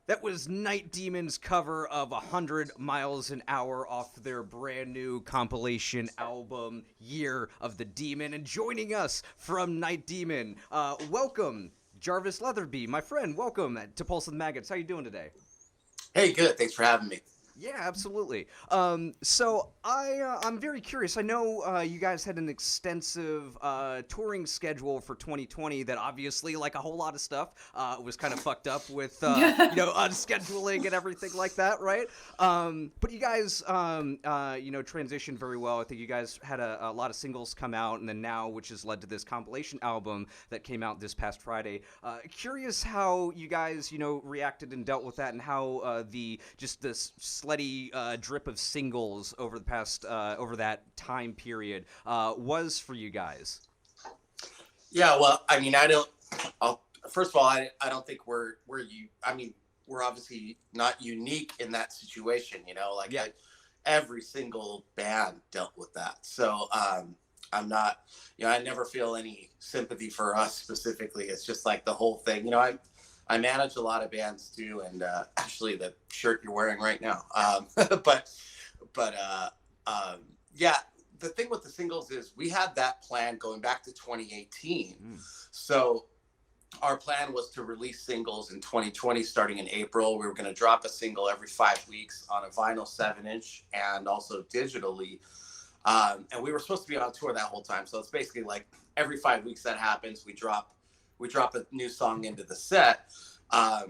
That was Night Demon's cover of 100 Miles an Hour off their brand new compilation album, Year of the Demon. And joining us from Night Demon, welcome, Jarvis Leatherby, my friend. Welcome to Pulse of the Maggots. How you doing today? Hey, good. Thanks for having me. Yeah, absolutely. I'm very curious. I know you guys had an extensive touring schedule for 2020 that obviously, like a whole lot of stuff, was kind of fucked up with unscheduling and everything like that, right? But you guys, transitioned very well. I think you guys had a lot of singles come out, and then now, which has led to this compilation album that came out this past Friday. Curious how you guys, reacted and dealt with that, and how the just this sleddy drip of singles over the past over that time period was for you guys. Yeah, well, I mean, I don't. First of all, I don't think we're you. I mean, we're obviously not unique in that situation. Like Yeah. every single band dealt with that. So I'm not. I never feel any sympathy for us specifically. It's just like the whole thing. I manage a lot of bands too, and actually the shirt you're wearing right now. But yeah, the thing with the singles is we had that plan going back to 2018. Mm. So our plan was to release singles in 2020, starting in April. We were going to drop a single every 5 weeks on a vinyl 7-inch and also digitally. And we were supposed to be on tour that whole time. So it's basically like every 5 weeks that happens, we drop a new song into the set. I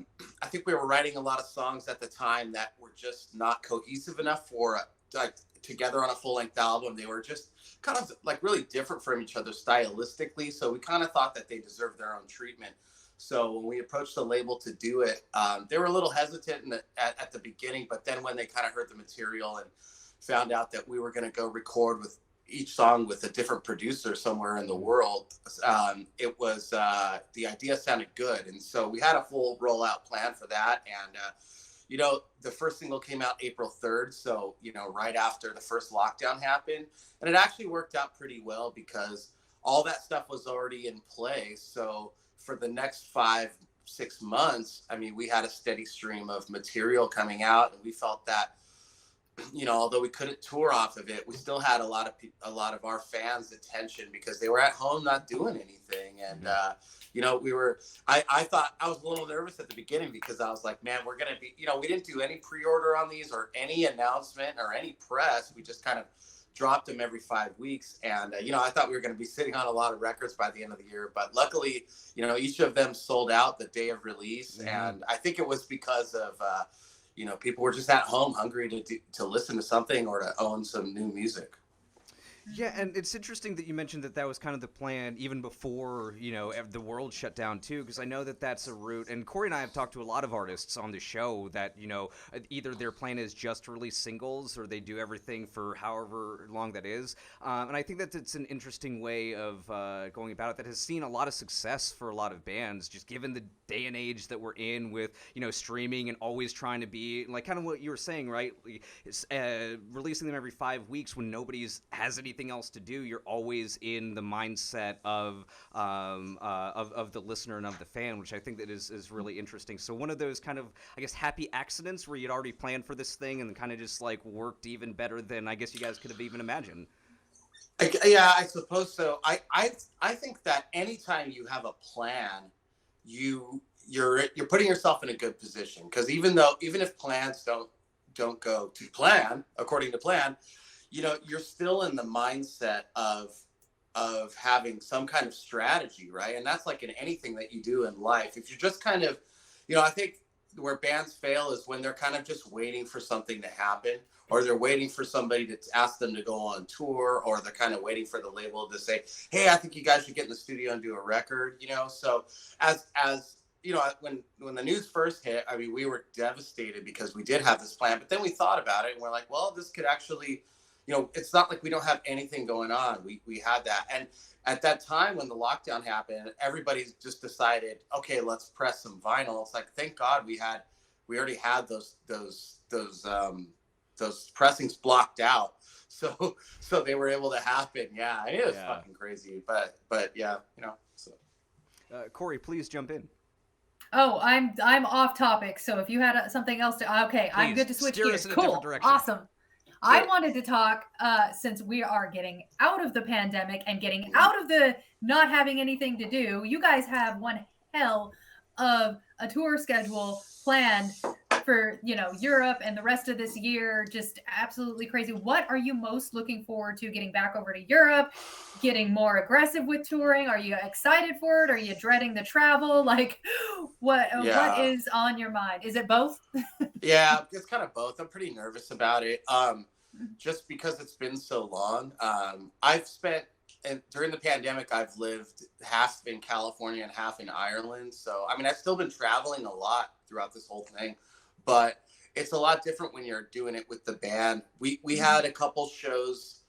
think we were writing a lot of songs at the time that were just not cohesive enough for like together on a full-length album. They were just kind of like really different from each other stylistically. So we kind of thought that they deserved their own treatment. So when we approached the label to do it, they were a little hesitant at the beginning, but then when they kind of heard the material and found out that we were going to go record with each song with a different producer somewhere in the world, it was the idea sounded good, and so we had a full rollout plan for that. And the first single came out April 3rd, so right after the first lockdown happened, and it actually worked out pretty well because all that stuff was already in place. So for the next 5-6 months, I mean, we had a steady stream of material coming out, and we felt that although we couldn't tour off of it, we still had a lot of our fans' attention because they were at home not doing anything. And I thought I was a little nervous at the beginning because I was like, man, we're gonna be, we didn't do any pre-order on these or any announcement or any press. We just kind of dropped them every 5 weeks, and I thought we were going to be sitting on a lot of records by the end of the year, but luckily, each of them sold out the day of release. Mm-hmm. And I think it was because of people were just at home hungry to listen to something or to own some new music. Yeah, and it's interesting that you mentioned that was kind of the plan even before, the world shut down too, because I know that that's a route, and Corey and I have talked to a lot of artists on the show that, either their plan is just to release singles or they do everything for however long that is. And I think that it's an interesting way of going about it that has seen a lot of success for a lot of bands, just given the day and age that we're in with, streaming and always trying to be, like kind of what you were saying, right? Releasing them every 5 weeks when nobody's has anything else to do, you're always in the mindset of the listener and of the fan, which I think that is really interesting. So one of those kind of, I guess, happy accidents where you'd already planned for this thing and kind of just like worked even better than I guess you guys could have even imagined. Yeah, I suppose so. I think that anytime you have a plan, you're putting yourself in a good position, because even if plans don't go to plan according to plan, you're still in the mindset of having some kind of strategy, right? And that's like in anything that you do in life. If you're just kind of, I think where bands fail is when they're kind of just waiting for something to happen, or they're waiting for somebody to ask them to go on tour, or they're kind of waiting for the label to say, hey, I think you guys should get in the studio and do a record, So as when the news first hit, I mean, we were devastated because we did have this plan, but then we thought about it and we're like, well, this could actually, it's not like we don't have anything going on. We had that. And at that time when the lockdown happened, everybody just decided, okay, let's press some vinyl. It's like, thank God we already had those pressings blocked out. So they were able to happen. Yeah. It was fucking crazy. But yeah, so. Corey, please jump in. Oh, I'm off topic. So if you had something else to, okay, I'm good Please to switch steer us gears. in a different Cool, direction. awesome. I Sure. wanted to talk since we are getting out of the pandemic and getting Mhm. out of the not having anything to do. You guys have one hell of a tour schedule planned for, Europe and the rest of this year. Just absolutely crazy. What are you most looking forward to getting back over to Europe? Getting more aggressive with touring? Are you excited for it? Are you dreading the travel? Like, what Yeah. is on your mind? Is it both? Yeah, it's kind of both. I'm pretty nervous about it. Just because it's been so long. I've spent and during the pandemic, I've lived half in California and half in Ireland. So I mean, I've still been traveling a lot throughout this whole thing, but it's a lot different when you're doing it with the band. We had a couple shows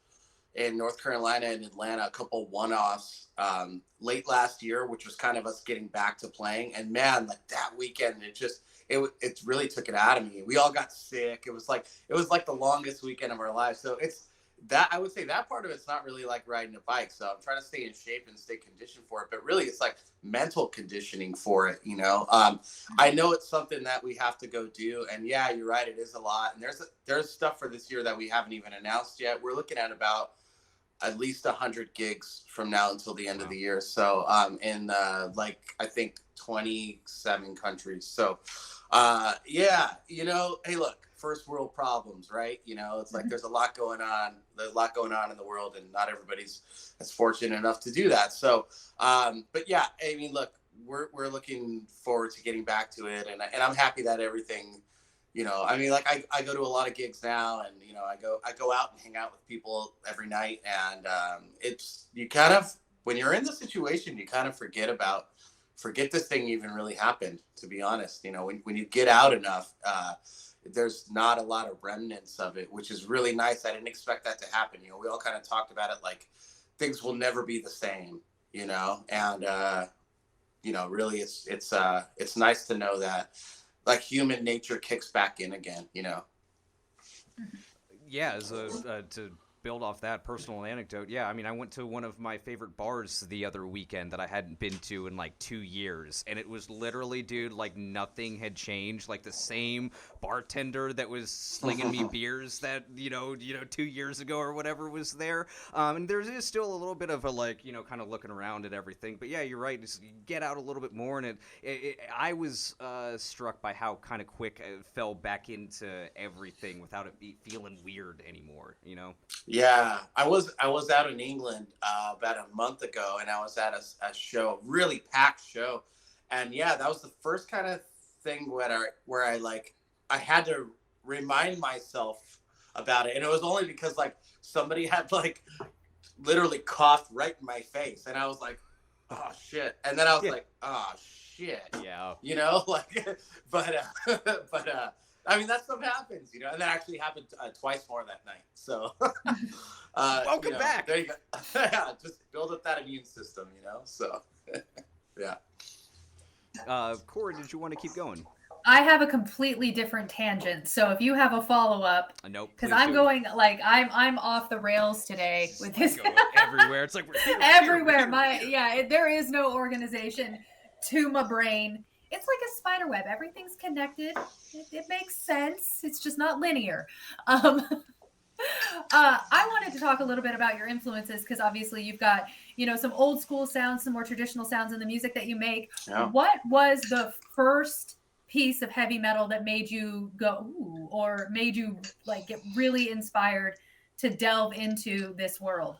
in North Carolina and Atlanta, a couple one-offs late last year, which was kind of us getting back to playing. And man, like that weekend, it really took it out of me. We all got sick. It was like the longest weekend of our lives. So it's that I would say that part of it's not really like riding a bike. So I'm trying to stay in shape and stay conditioned for it. But really, it's like mental conditioning for it. I know it's something that we have to go do. And yeah, you're right. It is a lot. And there's stuff for this year that we haven't even announced yet. We're looking at about at least 100 gigs from now until the end of Wow. the year. So in like I think 27 countries. So yeah, hey look, first world problems, right? It's like there's a lot going on. There's a lot going on in the world, and not everybody's as fortunate enough to do that. So but yeah, I mean, look, we're looking forward to getting back to it, and I'm happy that everything I mean, like I go to a lot of gigs now, and I go out and hang out with people every night, and it's you kind of when you're in the situation, you kind of forget this thing even really happened. To be honest, when you get out enough, there's not a lot of remnants of it, which is really nice. I didn't expect that to happen. We all kind of talked about it like things will never be the same, and really it's nice to know that like human nature kicks back in again. Yeah, as a to build off that personal anecdote, yeah, I mean, I went to one of my favorite bars the other weekend that I hadn't been to in like 2 years, and it was literally, dude, like nothing had changed. Like the same bartender that was slinging me beers that 2 years ago or whatever was there. And there is still a little bit of a like kind of looking around at everything, but yeah, you're right. Just get out a little bit more, and I was struck by how kind of quick I fell back into everything without it feeling weird anymore. Yeah, I was out in England about a month ago, and I was at a show, really packed show, and yeah, that was the first kind of thing where I like I had to remind myself about it, and it was only because like somebody had like literally coughed right in my face, and I was like, oh shit, and then I was Yeah. like, oh shit, Yeah. like, but I mean that stuff happens, and that actually happened twice more that night. So, Welcome back. there you go. Yeah, just build up that immune system. So, yeah. Corey, did you want to keep going? I have a completely different tangent. So if you have a follow up, Nope, because please I'm do. going like I'm off the rails today with this. Going everywhere. It's like we're here, Everywhere. we're My here. yeah, there is no organization to my brain. It's like a spider web. Everything's connected. It makes sense. It's just not linear. Um, I wanted to talk a little bit about your influences because obviously you've got some old school sounds, some more traditional sounds in the music that you make. Yeah. What was the first piece of heavy metal that made you go ooh, or made you like get really inspired to delve into this world?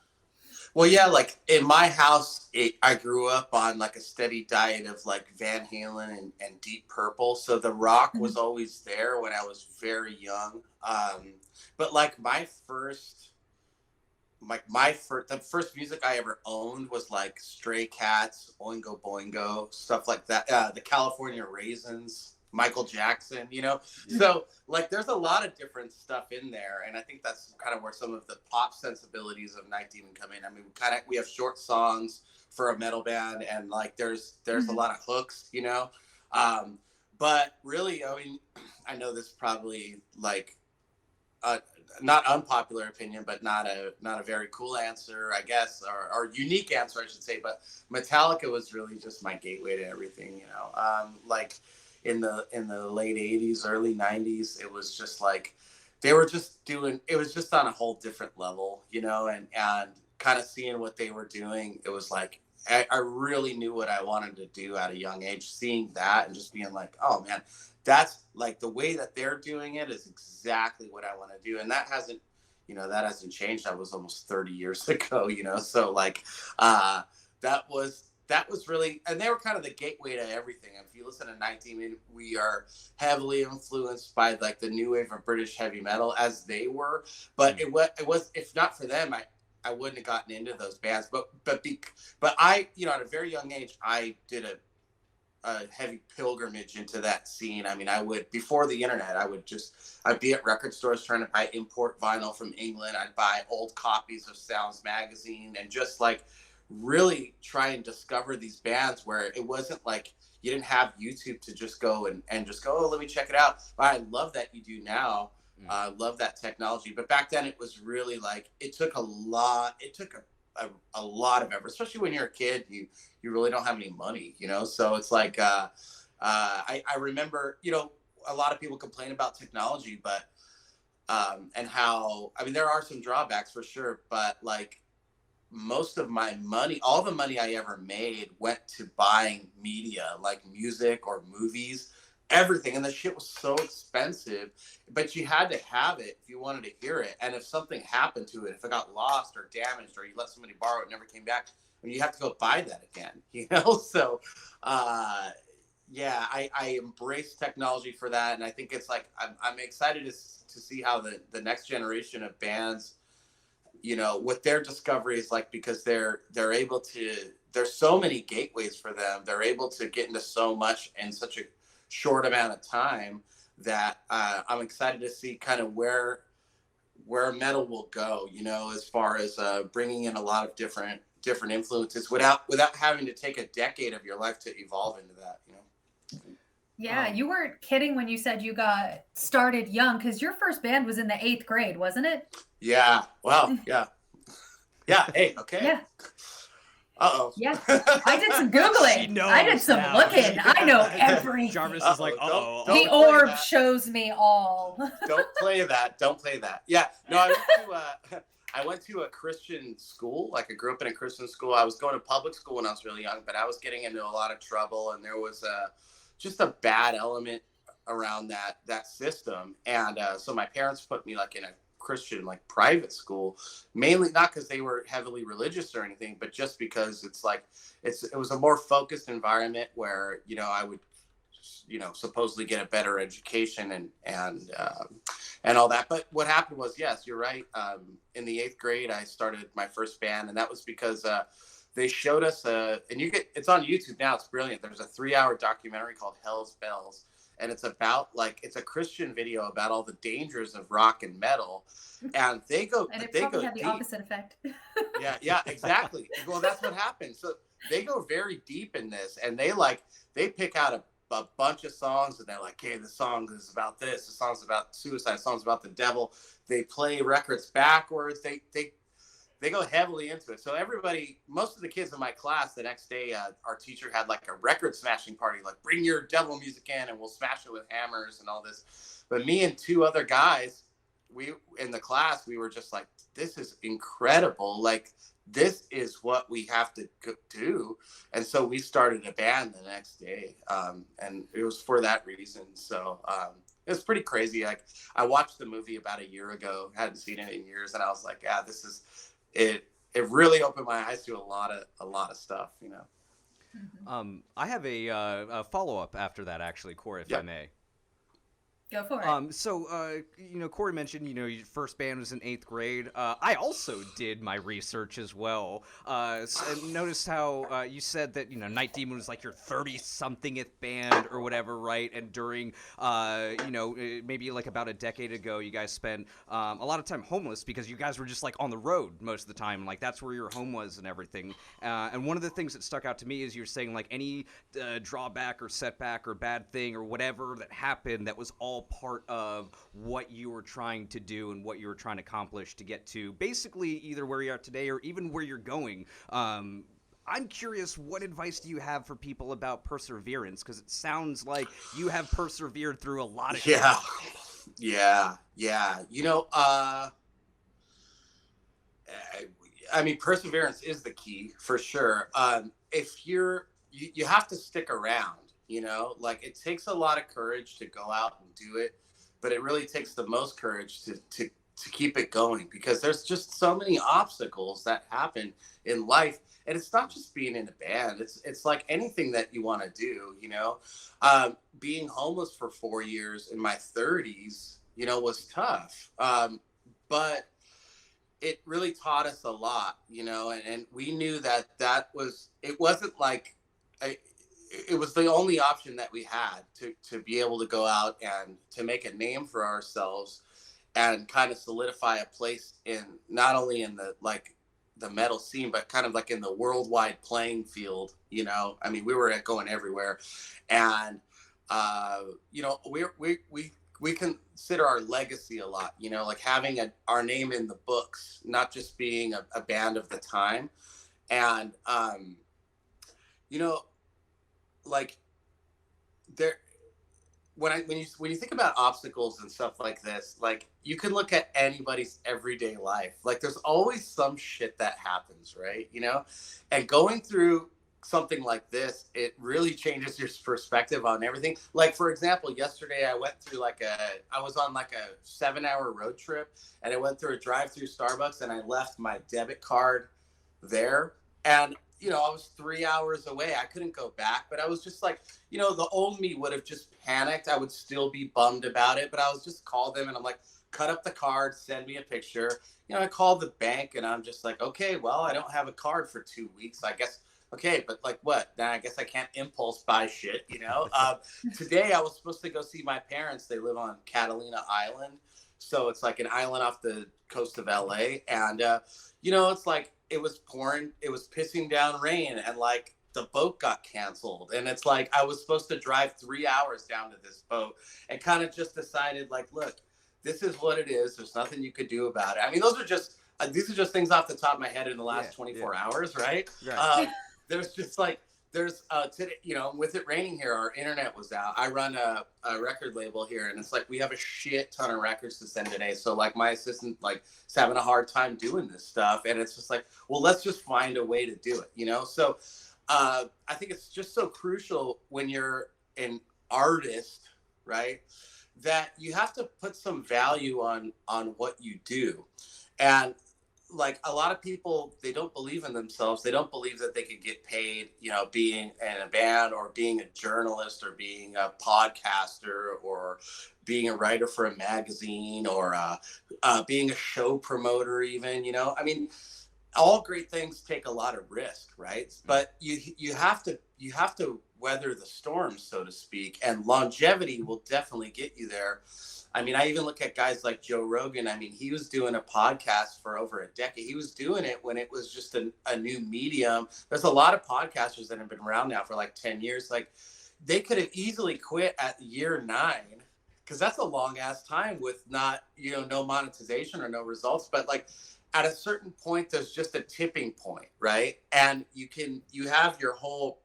Well, yeah, like in my house, I grew up on like a steady diet of like Van Halen and Deep Purple. So the rock was always there when I was very young. But like the first music I ever owned was like Stray Cats, Oingo Boingo, stuff like that. The California Raisins, Michael Jackson. So like there's a lot of different stuff in there, and I think that's kind of where some of the pop sensibilities of Night Demon come in. I mean, we have short songs for a metal band, and like there's a lot of hooks. But really, I mean, I know this probably like not unpopular opinion, but not a very cool answer, I guess, or unique answer, I should say. But Metallica was really just my gateway to everything, you know. Like in the late '80s, early '90s, it was just like they were just doing. It was just on a whole different level, you know, and kind of seeing what they were doing. It was like I really knew what I wanted to do at a young age. Seeing that and just being like, oh man, that's like the way that they're doing it is exactly what I want to do. And that hasn't, you know, that hasn't changed. That was almost 30 years ago, you know? So like, that was really, and they were kind of the gateway to everything. And if you listen to 19, we are heavily influenced by like the new wave of British heavy metal as they were, but it was, if not for them, I wouldn't have gotten into those bands, but I, you know, at a very young age, I did a heavy pilgrimage into that scene. I mean, I would, before the internet, I'd be at record stores trying to buy import vinyl from England. I'd buy old copies of Sounds magazine and just like really try and discover these bands where it wasn't like you didn't have YouTube to just go and just go, oh, let me check it out. But I love that you do now. Love that technology. But back then it was really like, it took a lot of effort, especially when you're a kid. You really don't have any money, you know? So it's like, I remember, you know, a lot of people complain about technology, but, and how, I mean, there are some drawbacks for sure, but like most of my money, all the money I ever made went to buying media, like music or movies, everything. And the shit was so expensive, but you had to have it if you wanted to hear it. And if something happened to it, if it got lost or damaged, or you let somebody borrow it and never came back, I mean, you have to go buy that again, you know? So, yeah, I embrace technology for that. And I think it's like, I'm excited to see how the next generation of bands, you know, what their discovery is like, because they're able to, there's so many gateways for them. They're able to get into so much in such a short amount of time that I'm excited to see kind of where metal will go, you know, as far as bringing in a lot of different influences without having to take a decade of your life to evolve into that, you know. Yeah, you weren't kidding when you said you got started young, because your first band was in the 8th grade, wasn't it? Yeah. Well, yeah. Yeah. Hey, okay. Yeah. Uh-oh. Yeah. I did some Googling. I did some looking. I know everything. Jarvis is like, uh-oh. The orb shows me all. Don't play that. Don't play that. Yeah. No, I went to a Christian school. Like I grew up in a Christian school. I was going to public school when I was really young, but I was getting into a lot of trouble, and there was just a bad element around that system. And so my parents put me like in a Christian like private school, mainly not because they were heavily religious or anything, but just because it's like it was a more focused environment where, you know, I would, you know, supposedly get a better education and all that. But what happened was, yes, you're right. In the 8th grade, I started my first band, and that was because they showed us it's on YouTube now. It's brilliant. There's a 3-hour documentary called Hell's Bells. And it's about it's a Christian video about all the dangers of rock and metal. And they go, and it they probably go had the deep. opposite effect. Yeah, exactly. Well, that's what happens. So they go very deep in this, and they pick out a bunch of songs, and they're like, hey, the song is about this. The song's about suicide. The song's about the devil. They play records backwards. They go heavily into it. So most of the kids in my class, the next day, our teacher had like a record smashing party, like bring your devil music in and we'll smash it with hammers and all this. But me and 2 other guys, in the class, we were just like, this is incredible. Like, this is what we have to do. And so we started a band the next day. And it was for that reason. So it was pretty crazy. Like, I watched the movie about a year ago, hadn't seen it in years. And I was like, yeah, this is, it really opened my eyes to a lot of stuff, you know. I have a follow-up after that, actually, Corey, if I may. Go for it. So, you know, Corey mentioned, you know, your first band was in 8th grade. I also did my research as well. And noticed how you said that, you know, Night Demon was like your 30-somethingth band or whatever, right? And during, you know, maybe like about a decade ago, you guys spent a lot of time homeless because you guys were just like on the road most of the time. Like that's where your home was and everything. And one of the things that stuck out to me is you're saying like any drawback or setback or bad thing or whatever that happened that was all all part of what you were trying to do and what you were trying to accomplish to get to basically either where you are today or even where you're going. I'm curious, what advice do you have for people about perseverance? Because it sounds like you have persevered through a lot of shit. Yeah. I mean, perseverance is the key for sure. If you have to stick around, like it takes a lot of courage to go out and do it, but it really takes the most courage to keep it going, because there's just so many obstacles that happen in life. And it's not just being in a band. It's like anything that you want to do, being homeless for 4 years in my 30s, was tough. But it really taught us a lot, and we knew that it wasn't like, it was the only option that we had to be able to go out and to make a name for ourselves and kind of solidify a place in, not only in the metal scene, but kind of like in the worldwide playing field. I mean, we were going everywhere, and we consider our legacy a lot, like having our name in the books, not just being a band of the time. And like there, when you think about obstacles and stuff like this, like you can look at anybody's everyday life. Like there's always some shit that happens, right? And going through something like this, it really changes your perspective on everything. Like, for example, yesterday I went through I was on like a 7-hour road trip, and I went through a drive-through Starbucks, and I left my debit card there. And I was 3 hours away. I couldn't go back, but I was just like, the old me would have just panicked. I would still be bummed about it, but I was just called them, and I'm like, cut up the card, send me a picture. I called the bank, and I'm just like, okay, well, I don't have a card for 2 weeks. I guess, okay, but like what? Now I guess I can't impulse buy shit, Today I was supposed to go see my parents. They live on Catalina Island. So it's like an island off the coast of LA. And, it's like, it was pouring, it was pissing down rain, and like the boat got canceled. And it's like, I was supposed to drive 3 hours down to this boat, and kind of just decided, like, look, this is what it is. There's nothing you could do about it. I mean, these are just things off the top of my head in the last 24 hours, right? There's just like, today, with it raining here, our internet was out. I run a record label here, and it's like, we have a shit ton of records to send today. So like my assistant, like, is having a hard time doing this stuff. And it's just like, well, let's just find a way to do it, So I think it's just so crucial when you're an artist, right, that you have to put some value on what you do. And like a lot of people, they don't believe in themselves. They don't believe that they could get paid, being in a band, or being a journalist, or being a podcaster, or being a writer for a magazine, or being a show promoter even, I mean, all great things take a lot of risk, right? But you have to weather the storm, so to speak, and longevity will definitely get you there. I mean, I even look at guys like Joe Rogan. I mean, he was doing a podcast for over a decade. He was doing it when it was just a new medium. There's a lot of podcasters that have been around now for like 10 years. Like, they could have easily quit at year 9, because that's a long ass time with not, no monetization or no results. But like, at a certain point, there's just a tipping point, right? And you have your whole,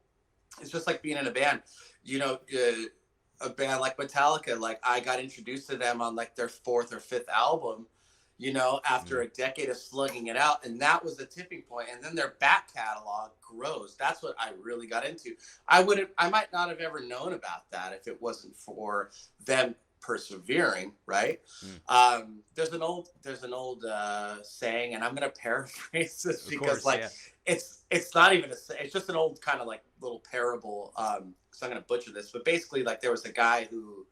it's just like being in a band, a band like Metallica. Like, I got introduced to them on like their 4th or 5th album, after a decade of slugging it out. And that was the tipping point. And then their back catalog grows. That's what I really got into. I might not have ever known about that if it wasn't for them persevering, right? There's an old saying, and I'm gonna paraphrase this, because it's not even it's just an old kind of like little parable. So I'm gonna butcher this, but basically, like, there was a guy who,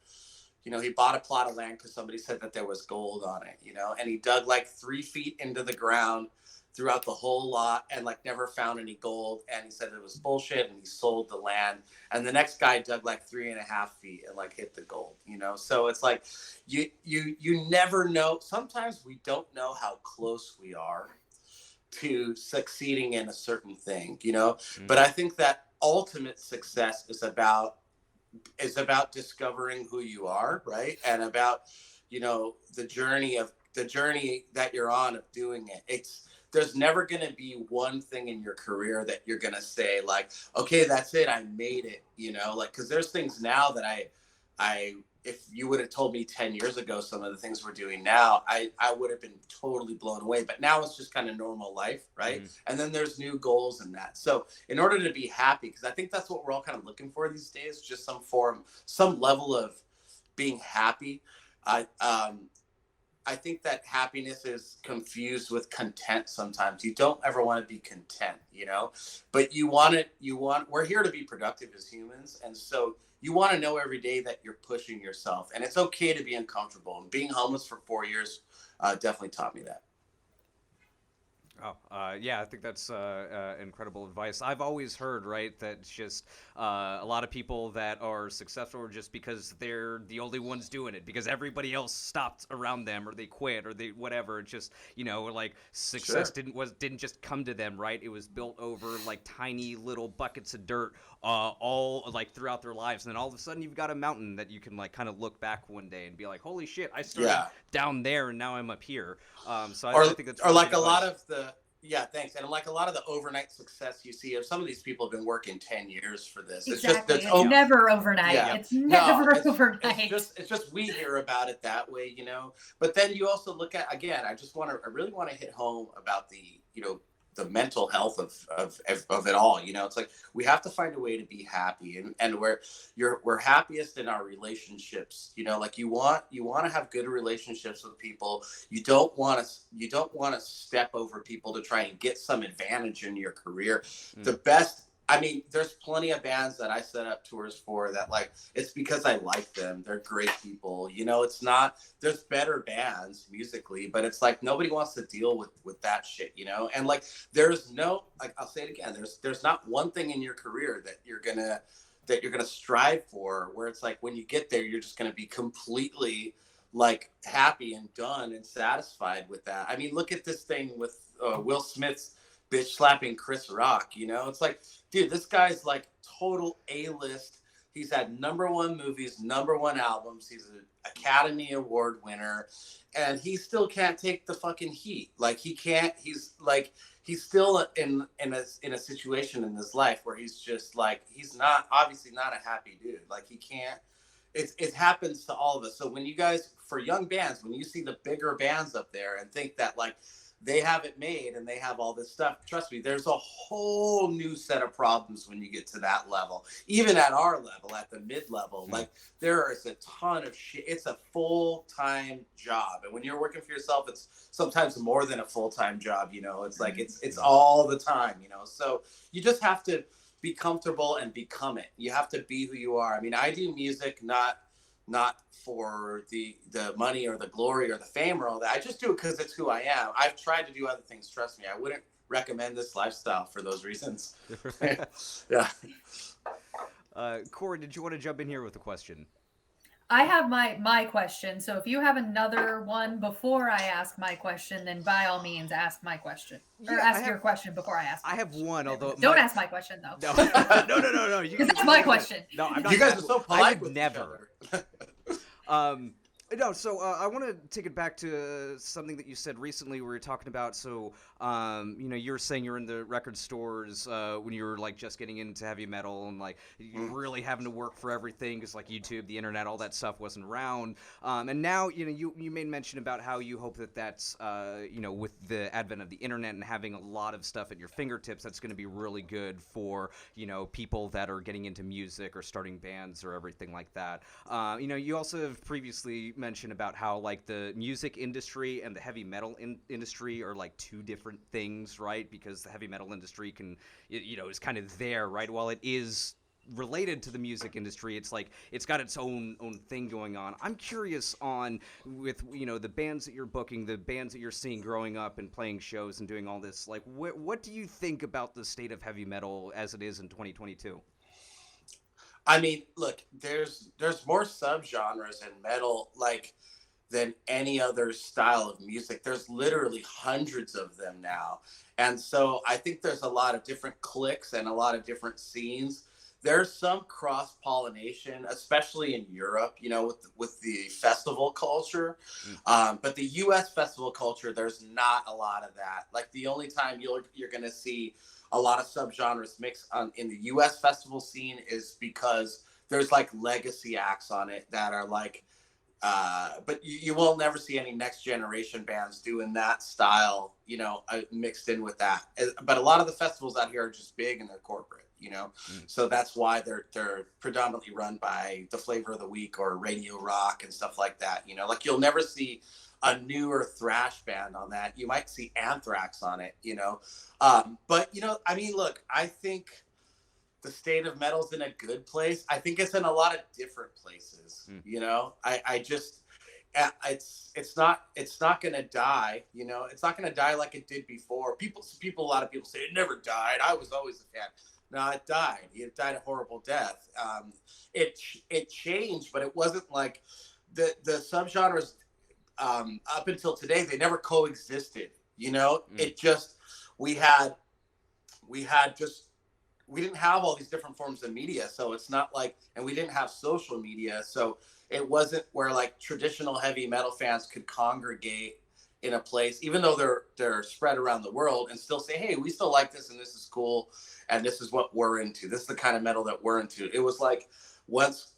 he bought a plot of land because somebody said that there was gold on it, and he dug like 3 feet into the ground throughout the whole lot, and like never found any gold. And he said it was bullshit, and he sold the land. And the next guy dug like 3.5 feet and like hit the gold, So it's like, you never know. Sometimes we don't know how close we are to succeeding in a certain thing, But I think that ultimate success is about is about discovering who you are, right? And about, you know, the journey that you're on of doing it. There's never going to be one thing in your career that you're going to say like, okay, that's it, I made it, you know, like, because there's things now that I if you would have told me 10 years ago some of the things we're doing now, I would have been totally blown away. But now it's just kind of normal life, right? And then there's new goals in that. So in order to be happy, because I think that's what we're all kind of looking for these days, just some level of being happy. I think that happiness is confused with content sometimes. You don't ever want to be content, you know, but we're here to be productive as humans. And so you want to know every day that you're pushing yourself, and it's okay to be uncomfortable. And being homeless for 4 years definitely taught me that. Oh, yeah, I think that's incredible advice. I've always heard, right, that it's just a lot of people that are successful are just because they're the only ones doing it, because everybody else stopped around them, or they quit, or they whatever. It's just, you know, like success didn't just come to them, right? It was built over like tiny little buckets of dirt, all like throughout their lives, and then all of a sudden you've got a mountain that you can like kind of look back one day and be like, holy shit, I started down there and now I'm up here. So I think that's really like a lot of the. Yeah, thanks. And like a lot of the overnight success you see of some of these people have been working 10 years for this. Exactly. It's never overnight. Yeah. It's never overnight. It's just we hear about it that way, you know. But then you also look at, again, I really want to hit home about the, you know, the mental health of it all. You know, it's like we have to find a way to be happy, and we're happiest in our relationships. You know, like you want to have good relationships with people. You don't want to step over people to try and get some advantage in your career. The best. I mean, there's plenty of bands that I set up tours for that, like, it's because I like them. They're great people. You know, there's better bands musically, but it's like nobody wants to deal with that shit, you know? And like, I'll say it again, there's not one thing in your career that you're gonna strive for where it's like when you get there, you're just gonna be completely like happy and done and satisfied with that. I mean, look at this thing with Will Smith's bitch slapping Chris Rock, you know? It's like, dude, this guy's like total A-list. He's had #1 movies, #1 albums. He's an Academy Award winner, and he still can't take the fucking heat. Like he's still in a situation in his life where he's just like, he's not obviously not a happy dude. Like he can't, it happens to all of us. So when you guys, for young bands, when you see the bigger bands up there and think that like, they have it made and they have all this stuff, trust me, there's a whole new set of problems when you get to that level. Even at our level, at the mid-level, like there is a ton of shit. It's a full-time job. And when you're working for yourself, it's sometimes more than a full-time job, you know. It's like it's all the time, you know. So you just have to be comfortable and become it. You have to be who you are. I mean, I do music not for the money or the glory or the fame or all that. I just do it because it's who I am. I've tried to do other things. Trust me, I wouldn't recommend this lifestyle for those reasons. Yeah. Corey, did you want to jump in here with a question? I have my question. So if you have another one before I ask my question, then by all means ask my question. Or ask your question before I ask. I have one, although don't ask my question though. No. Because that's my question. No, I'm not. You guys are so polite. I would never. No, so I want to take it back to something that you said recently. Where you're talking about, so you know, you were saying you're in the record stores when you were like just getting into heavy metal, and like you're really having to work for everything because like YouTube, the internet, all that stuff wasn't around. And now, you know, you made mention about how you hope that's you know, with the advent of the internet and having a lot of stuff at your fingertips, that's going to be really good for, you know, people that are getting into music or starting bands or everything like that. You know, you also have previously mentioned about how like the music industry and the heavy metal industry are like two different things, right? Because the heavy metal industry can, you know, is kind of there, right? While it is related to the music industry, it's like it's got its own thing going on. I'm curious on with, you know, the bands that you're booking, the bands that you're seeing growing up and playing shows and doing all this, like what do you think about the state of heavy metal as it is in 2022? I mean, look, there's more subgenres in metal like than any other style of music. There's literally hundreds of them now. And so I think there's a lot of different cliques and a lot of different scenes there's some cross pollination, especially in Europe, you know, with the festival culture. But the U.S. festival culture, there's not a lot of that. Like the only time you're going to see a lot of subgenres mix in the U.S. festival scene is because there's like legacy acts on it that are like, but you will never see any next generation bands doing that style, you know, mixed in with that. But a lot of the festivals out here are just big and they're corporate, you know, so that's why they're predominantly run by the Flavor of the Week or Radio Rock and stuff like that. You know, like you'll never see a newer thrash band on that. You might see Anthrax on it, you know, but you know, I mean, look, I think the state of metal's in a good place. I think it's in a lot of different places. You know, I just, it's not going to die. You know, it's not going to die like it did before. A lot of people say it never died. I was always a fan. No, it died. It died a horrible death. It changed, but it wasn't like the subgenres up until today. They never coexisted. You know, it just we didn't have all these different forms of media, so it's not like, and we didn't have social media, so it wasn't where like traditional heavy metal fans could congregate in a place, even though they're spread around the world, and still say, hey, we still like this and this is cool and this is what we're into. This is the kind of metal that we're into. It was like once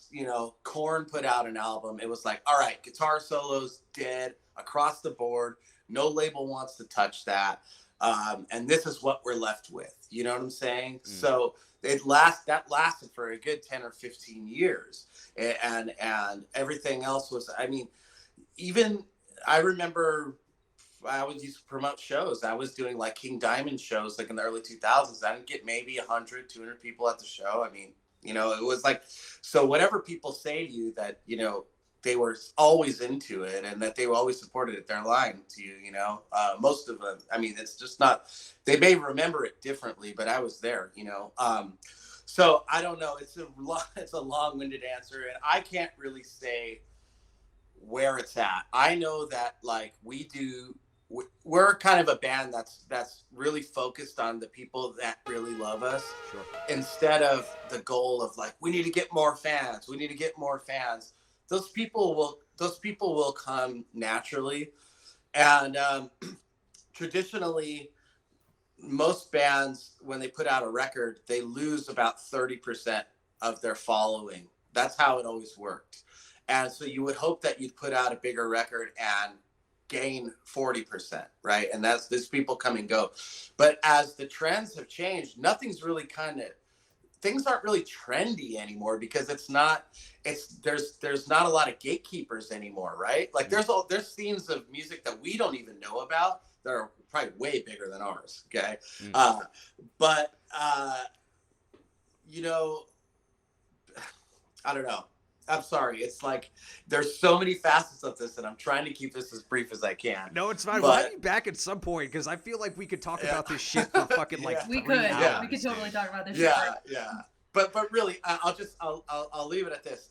you know, Korn put out an album, it was like, all right, guitar solos dead across the board. No label wants to touch that. And this is what we're left with. You know what I'm saying? So that lasted for a good 10 or 15 years. And everything else was, I mean, even I remember I would used to promote shows. I was doing like King Diamond shows like in the early 2000s. I didn't get maybe 100, 200 people at the show. I mean, you know, it was like, so whatever people say to you that, you know, they were always into it and that they always supported it, they're lying to you, you know. Most of them, I mean, it's just not, they may remember it differently, but I was there, you know. So I don't know, it's a long-winded answer, and I can't really say where it's at. I know that like we're kind of a band that's really focused on the people that really love us. Sure. Instead of the goal of like, we need to get more fans. Those people will come naturally. And traditionally, most bands, when they put out a record, they lose about 30% of their following. That's how it always worked. And so you would hope that you'd put out a bigger record and gain 40%, right? And these people come and go. But as the trends have changed, things aren't really trendy anymore because there's not a lot of gatekeepers anymore, right? Like there's scenes of music that we don't even know about that are probably way bigger than ours. Okay. But you know, I don't know. I'm sorry. It's like there's so many facets of this, and I'm trying to keep this as brief as I can. No, it's fine. We'll have you back at some point because I feel like we could talk about this shit for fucking like we 3 could. hours. We could totally talk about this. Yeah. But really, I'll leave it at this.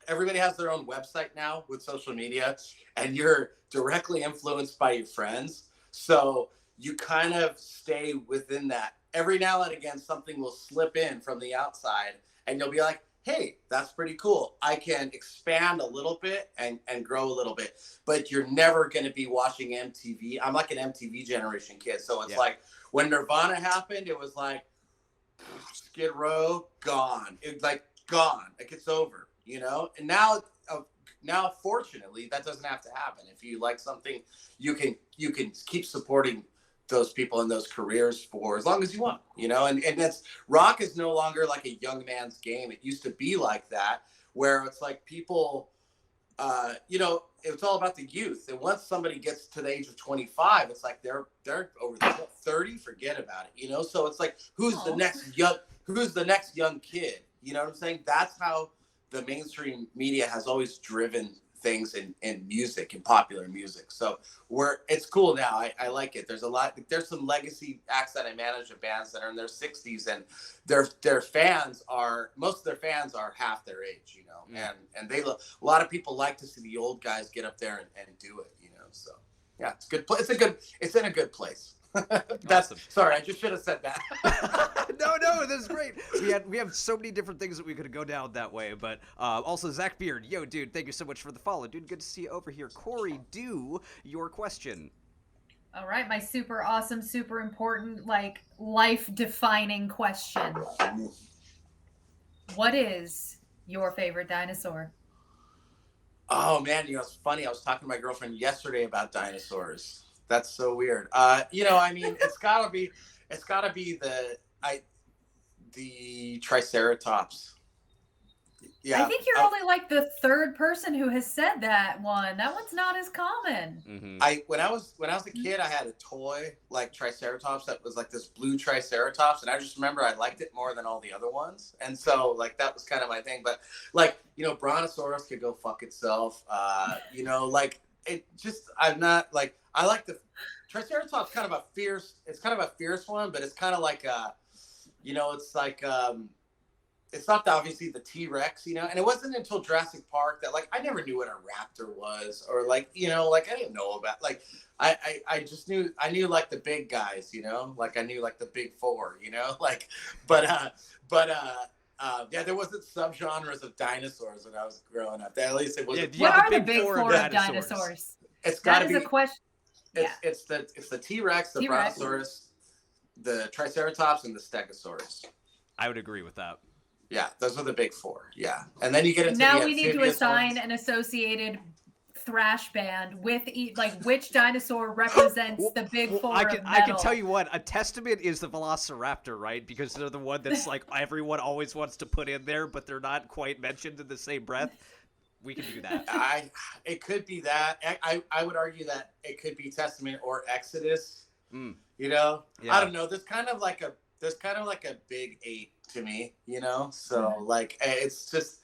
Everybody has their own website now with social media, and you're directly influenced by your friends. So you kind of stay within that. Every now and again, something will slip in from the outside, and you'll be like, hey, that's pretty cool. I can expand a little bit and grow a little bit, but you're never going to be watching MTV. I'm like an MTV generation kid. So it's like when Nirvana happened, it was like Skid Row, gone. It's like gone. Like it's over, you know? And now, fortunately, that doesn't have to happen. If you like something, you can keep supporting those people in those careers for as long as you want, you know, and that's rock is no longer like a young man's game. It used to be like that, where it's like people, you know, it's all about the youth. And once somebody gets to the age of 25, it's like they're over 30, forget about it, you know? So it's like, who's the next young kid? You know what I'm saying? That's how the mainstream media has always driven things in music and popular music. So it's cool now. I like it. There's some legacy acts that I manage of bands that are in their 60s, and their fans are, most of their fans are half their age, you know, and a lot of people like to see the old guys get up there and do it, you know. So yeah, it's good. It's in a good place. That's Awesome. sorry, I just should have said that. No, this is great. We have so many different things that we could go down that way, but also Zach Beard, yo, dude, thank you so much for the follow, dude. Good to see you over here. Corey, do your question. All right, my super awesome, super important, like life defining question. What is your favorite dinosaur? Oh man, it's funny. I was talking to my girlfriend yesterday about dinosaurs. That's so weird. I mean, it's gotta be the Triceratops. I Yeah. think you're only like the third person who has said that one. That one's not as common. Mm-hmm. When I was a kid, I had a toy like Triceratops that was like this blue Triceratops, and I just remember I liked it more than all the other ones, and so like that was kind of my thing. But like Brontosaurus could go fuck itself. Like it just I'm not like I like the Triceratops. It's kind of a fierce one, but it's kind of like it's like it's not obviously the T-Rex, and it wasn't until Jurassic Park that like I never knew what a raptor was, or like like I didn't know about like I just knew like the big guys, like I knew like the big four, like but yeah, there wasn't subgenres of dinosaurs when I was growing up. At least it wasn't. What are the big four of dinosaurs? It's got to be a question. It's the T-Rex, the Brontosaurus, the Triceratops, and the Stegosaurus. I would agree with that. Yeah, those are the big four. Yeah, and then you get into now we need to assign an associated thrash band with which dinosaur represents the big four. I can tell you what, a testament is the Velociraptor, right? Because they're the one that's like everyone always wants to put in there, but they're not quite mentioned in the same breath. We can do that. It could be that. I would argue that it could be Testament or Exodus. Yeah. I don't know. There's kind of like a big 8 to me, so like it's just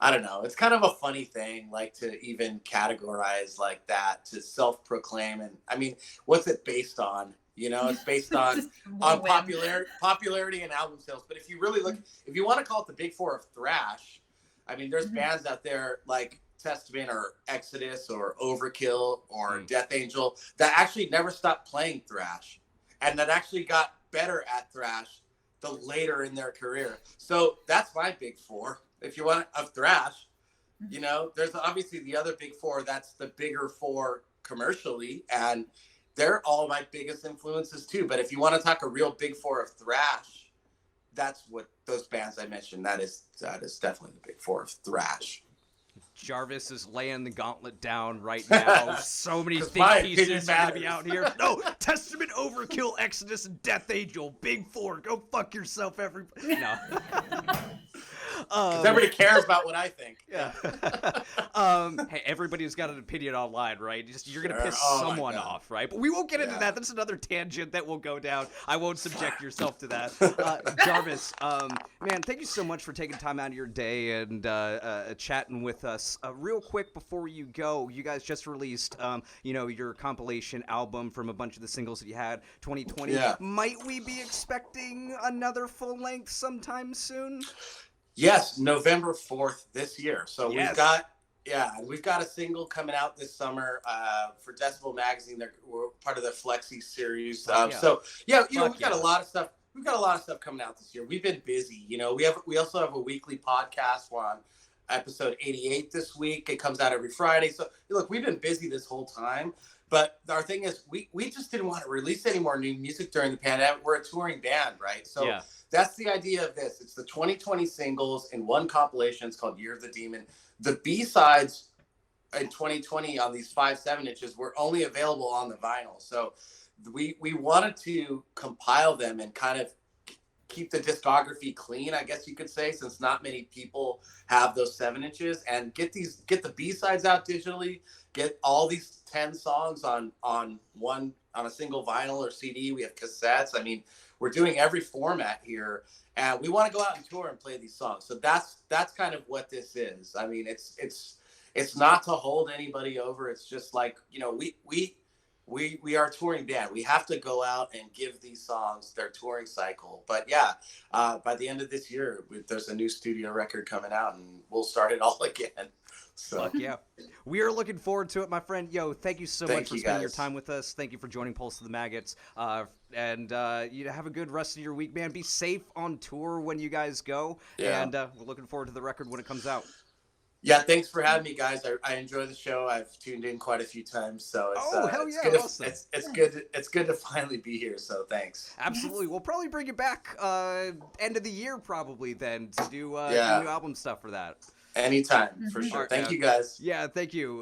I don't know, it's kind of a funny thing like to even categorize like that, to self-proclaim. And I mean, what's it based on? It's based on popularity and album sales. But if you really look, if you want to call it the big four of thrash, I mean, there's bands out there like Testament or Exodus or Overkill or Death Angel that actually never stopped playing thrash, and that actually got better at thrash the later in their career. So that's my big four. If you want of thrash, there's obviously the other big four. That's the bigger four commercially, and they're all my biggest influences too. But if you want to talk a real big four of thrash, that's what those bands I mentioned. That is definitely the big four of thrash. Jarvis is laying the gauntlet down right now. So many big pieces are going to be out here. No, Testament, Overkill, Exodus, and Death Angel. Big four. Go fuck yourself, everybody. No. Because everybody cares about what I think. Yeah. Hey, everybody's got an opinion online, right? You're going to piss someone off, right? But we won't get into that. That's another tangent that will go down. I won't subject yourself to that. Jarvis, man, thank you so much for taking time out of your day and chatting with us. Real quick before you go, you guys just released, your compilation album from a bunch of the singles that you had, 2020. Yeah. Might we be expecting another full length sometime soon? Yes, November 4th this year. So we've got a single coming out this summer for Decibel Magazine. We're part of the Flexi series. So we've got a lot of stuff. We've got a lot of stuff coming out this year. We've been busy. We also have a weekly podcast. We're on episode 88 this week. It comes out every Friday. So look, we've been busy this whole time. But our thing is, we just didn't want to release any more new music during the pandemic. We're a touring band, right? So that's the idea of this. It's the 2020 singles in one compilation. It's called Year of the Demon. The B-sides in 2020 on these 5 7-inches were only available on the vinyl. So we wanted to compile them and kind of keep the discography clean, I guess you could say, since not many people have those 7-inches, and get the B-sides out digitally, get all these 10 songs on a single vinyl or CD. We have cassettes. I mean, we're doing every format here, and we want to go out and tour and play these songs. So that's kind of what this is. I mean, it's not to hold anybody over. It's just like, we are a touring band. We have to go out and give these songs their touring cycle. But by the end of this year, there's a new studio record coming out, and we'll start it all again. So Fuck yeah. We are looking forward to it, my friend. Yo, thank you so Thank much for you, spending your guys. time with us. Thank you for joining Pulse of the Maggots. And you know, have a good rest of your week, man. Be safe on tour when you guys go. Yeah. And we're looking forward to the record when it comes out. Yeah, thanks for having me, guys. I enjoy the show. I've tuned in quite a few times, so it's Hell it's yeah, good. awesome. It's good to finally be here. So thanks. Absolutely. Yes. We'll probably bring you back end of the year probably then to do Yeah. new album stuff for that. Anytime, for Mhm. sure. Alright, Thank man. you, guys. Yeah, thank you.